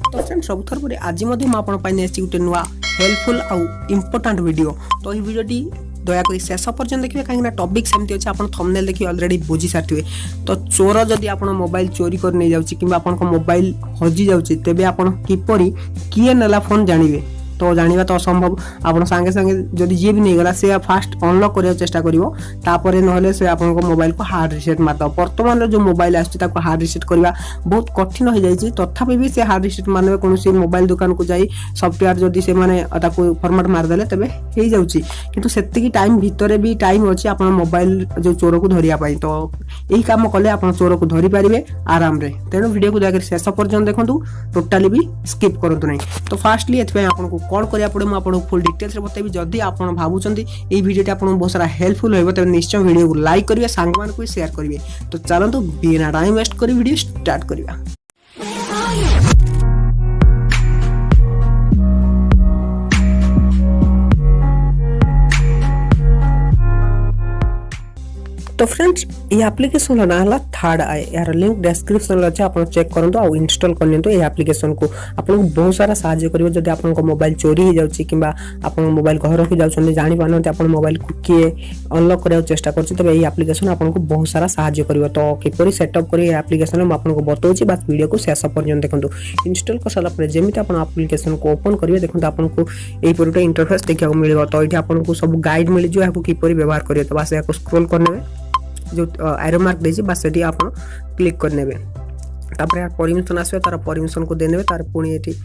तो फ्रेंड्स सब थर पर आज गोटे नुआ हेल्पफुल आउ इम्पोर्टाट वीडियो। तो ये वीडियोटी दयाकोरी शेष पर्यटन देखिए कहीं टॉपिक सेमती अच्छे आप थंबनेल देखिए ऑलरेडी बुझी सारी। तो चोर जदि आप मोबाइल चोरी कर नहीं जाउची किंबा आपन मोबाइल हजि जाउची तेबे आपन किपरि किए नेला फोन जानिबे। तो जानिबा तो असंभव। आपन संगे संगे जदि जे भी नहीं गला से फास्ट अनलॉक करिया चेष्टा करिवो तापरे नहले से आपन को मोबाइल को हार्ड रीसेट मारता। वर्तमान जो मोबाइल आछि ताको हार्ड रीसेट करबा बहुत कठिन हो जाइछि। तथापि भी से हार्ड रीसेट मानबे कोनोसी मोबाइल दुकान को जाई सॉफ्टवेयर जदि से माने ताको फॉर्मेट मार देले तबे हे जाउछि। किंतु सेति की टाइम भितरे भी टाइम अछि आपन मोबाइल जो चोर को धरिया पाई। तो एही काम कले आपन चोर को धरि पारिबे आराम रे। तेनो वीडियो को जाकर शेष पर्यंत देखंतु टोटली भी स्किप करंतु नै। तो फास्टली एथि आपन को कॉल करिया पड़े आपको फुल डिटेल्स रे बताइबी। जदि आप भावुंट ये वीडियो आपको बहुत सारा हेल्पफुल हो तेज निश्चय वीडियो को लाइक करेंगे सांग मान को शेयर करेंगे। तो चलते बिना टाइम वेस्ट कर वीडियो स्टार्ट करवा। तो फ्रेंड्स ये एप्लिकेशन ना है थर्ड आई यार लिंक डिस्क्रिप्शन अच्छे आप चेक करंतु और इंस्टॉल करनियंतु। ये एप्लिकेशन को आपको बहुत सारा सहायता करिवो। जदि आपन मोबाइल चोरी हो जाउची किंबा आपन मोबाइल घर रखि जाउछन जानि पानते आपन मोबाइल को किए अनलॉक करिया चेष्टा करछि तबे ये एप्लिकेशन आपन को बहुत सारा सहायता करिवो। तो किपरि सेटअप करी एप्लिकेशन हम आपन को बताउछि बस वीडियो को शेष पर्यंत देखंतु। इंस्टॉल कर साला परे जेमिति आपन एप्लिकेशन को ओपन करिवे देखंतु आपन को एई परटे इंटरफेस देखिया मिलिबो। तो एठी आपन को सब गाइड मिलि जो याको किपरि व्यवहार करियो। तो बस याको स्क्रॉल करनेबे जो एरो मार्क देछि बस सेठी आपन क्लिक करनेबे। तापर यार परमिशन आसबे तार परमिशन को देनेबे तार पुणी एठी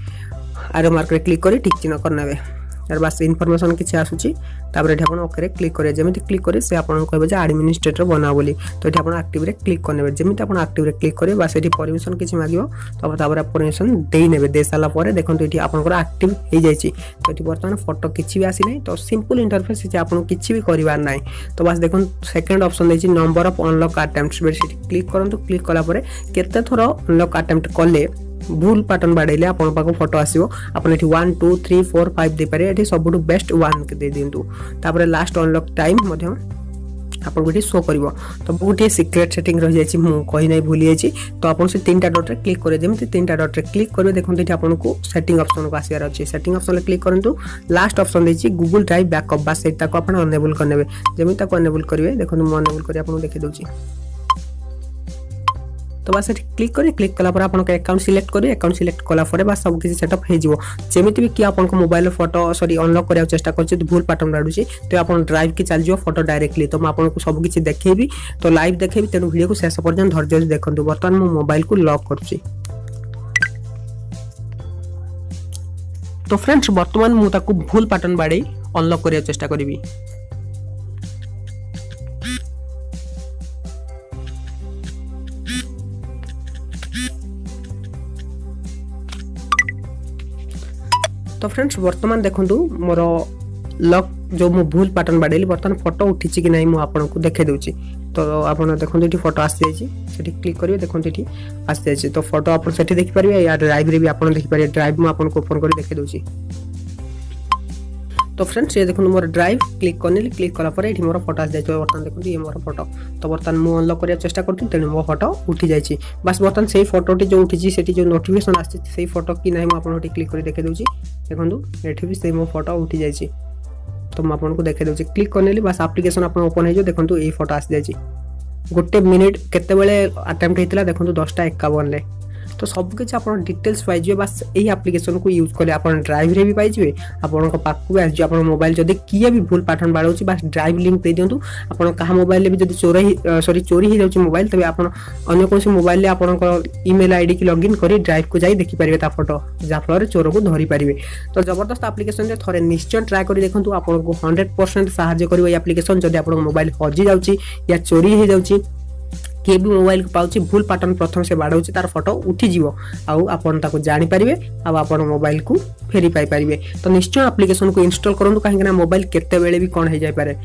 एरो मार्क रे क्लिक करी ठीक चिन्ह करनेबे। यार बस इनफॉरमेशन किछि आसुछि तापर एठी आपन ओके रे क्लिक करे जेमिति क्लिक करे से आपन कहबे जे एडमिनिस्ट्रेटर बना बोली। तो एठी आपन एक्टिव रे क्लिक करनेबे जेमिति आपन एक्टिव रे क्लिक करे बस एठी परमिशन किछि मागियो। तो तापर परमिशन देई नेबे दे साला परे देखंतु एठी आपन को एक्टिव हे जायछि। तो एठी वर्तमान फोटो किछि भी आसी नै। तो सिंपल इंटरफेस छै आपन किछि भी करिवार नै। तो बस देखन सेकंड ऑप्शन देछि नंबर ऑफ अनलॉक अटेम्प्ट्स बे सेठी क्लिक करंतु। क्लिक कला परे केते थोर अनलॉक अटेम्प्ट कले भूल पैटर्न बाड़ेले आपन पाको फोटो आसीबो। आपन एठी 1 2 3 4 5 दे पारे एठी सबटु बेस्ट 1 के दे दिंतु। तापर लास्ट अनलॉक टाइम मध्य आपन गोटी शो करिवो। तो बहुते सीक्रेट सेटिंग रह जायछि मु कहि नै भूली जायछि। तो आपन से तीनटा डॉट रे क्लिक करे जेमिति तीनटा डॉट रे क्लिक करबे देखंतु एठी आपन को सेटिंग ऑप्शन को आसीयार अछि। सेटिंग ऑप्शन रे क्लिक करंतु लास्ट ऑप्शन देछि गूगल ड्राइव बैकअप बस एटा को आपन अनेबल करनेबे। जेमिति ताको अनेबल करिवे देखंतु मु अनेबल करि आपन देखि दोछि। तो बस क्लिक करें क्लिक कला आपन अकाउंट सिलेक्ट करें। अकाउंट सिलेक्ट कला बस सब किसी सेटअप हो जमीती भी कि आपन मोबाइल फोटो सॉरी अनलॉक करने चेष्टा कर भूल पैटर्न बाड़ुची तो आप ड्राइव की चल जाओ फोटो डायरेक्टली। तो मुझे आपको सब किसी देखेबी तो लाइव देखेबी तेणु वीडियो को शेष पर्यंत धैर्य देखो। बर्तमान मो मोबाइल को लॉक करुच्ची। तो फ्रेंड्स बर्तमान मुझे भूल पैटर्न बाड़े अनलॉक करने चेष्टा करी। तो फ्रेंड्स बर्तमान देखंतु मोर लॉक जो मु भूल पैटर्न बाड़ेली बर्तमान फोटो उठिछि कि नहीं मु आपन को देखे दोछि। तो आपन देखंतु एठी फोटो आसी जायछि सेठी क्लिक करिवे देखंतु एठी आसी जायछि। तो फोटो आपन सेठी देखि परिबे या ड्राइव रे भी आपन देखि परिबे। ड्राइव मु आपन को ओपन करि देखे दोछि। तो फ्रेंड्स ये देखो मोर ड्राइव क्लिक करने क्लिक कला पर मोर फोटो आस जाए। बर्तमान देखो ये मोर फोटो। तो बर्तमान मुझे अनलॉक करने चेष्टा करती तेणु मो फोटो उठी जाइए। बस बर्तमान से फोटोटी जो उठी से जो नोटिफिकेशन आसी फोटो कि ना मुझे क्लिक कर देखे दूसरी देखो ये भी से मो फोटो उठी जाइए। तो मुझे देखे दूसरी क्लिक करने बस एप्लिकेशन आप ओपन हो देखो ये फोटो आसी जाइए। गोटे मिनिट केते अटेम्प्ट होता देखो 10:51। तो सब किसी आप डिटेल्स पाइबे बस यही एप्लिकेशन को यूज कले आप ड्राइव रे भी पाइबे आपन पाखक भी आस मोबाइल जब किए भी भूल पैटर्न बाड़ाऊँ बस ड्राइव लिंक दे दिंतु। आप कहा मोबाइल भी जब चोरी हो जाए मोबाइल तबे आप अन्य कौन मोबाइल आप ईमेल आईडी की लॉगिन कर ड्राइव को जाई देखि पारिबे ता फोटो जहाँफल चोर को धरी पारिबे। तो जबरदस्त एप्लिकेशन थे निश्चय ट्राए कर देखो आपको 100% साहाय्य कर एप्लिकेशन जब आप मोबाइल हजि जाऊँगी या चोरी हो जाऊँगी किए भी मोबाइल को पाउची भूल पैटर्न प्रथम से बाड़ाऊँ तार फोटो उठी जीवो आउ आपन ताको जानि पारिबे आ आपन मोबाइल को फेरी पाई पारिबे। तो निश्चय एप्लिकेशन को इंस्टॉल करंतु कहीं मोबाइल केते बेले भी कौन हो जाय पारे।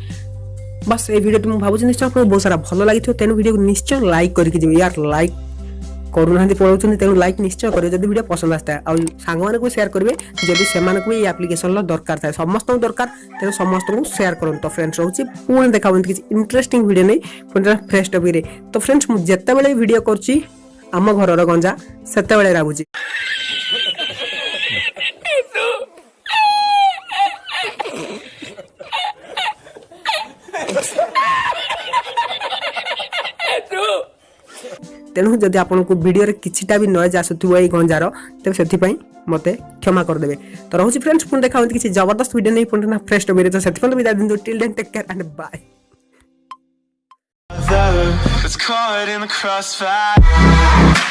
बस ये वीडियो मुझे भावुँ निश्चय आपको बहुत सारा भल लगी तेणु वीडियो को निश्चय लाइक करके जी यार लाइक करूना पढ़ाऊँ तेणु लाइक निश्चय करेंगे जब वीडियो पसंद आए और सांग को शेयर करेंगे जब से भी एप्लिकेशन दरकार थाए समस्त दरकार तेणु समस्त को शेयर करूँ। तो फ्रेंड्स रोचे पुणी देखा किसी इंटरेस्टिंग वीडियो नहीं पुणी फ्रेश टॉपिक। तो फ्रेंड्स मुझे जिते वीडियो करुँची आम घर गंजा से रागुची। तेणु जदि आपको वीडियो किछिटा भी नॉइज आसुथिबो एई गंजार तेबे सेथिपई मते क्षमा कर देबे। तो रहउछि फ्रेंड्स पुन देखा किछि जबरदस्त वीडियो नै पुन ना फ्रेश वीडियो तो सेथिपई विदा दिन till then take care and bye. It's caught in the crossfire.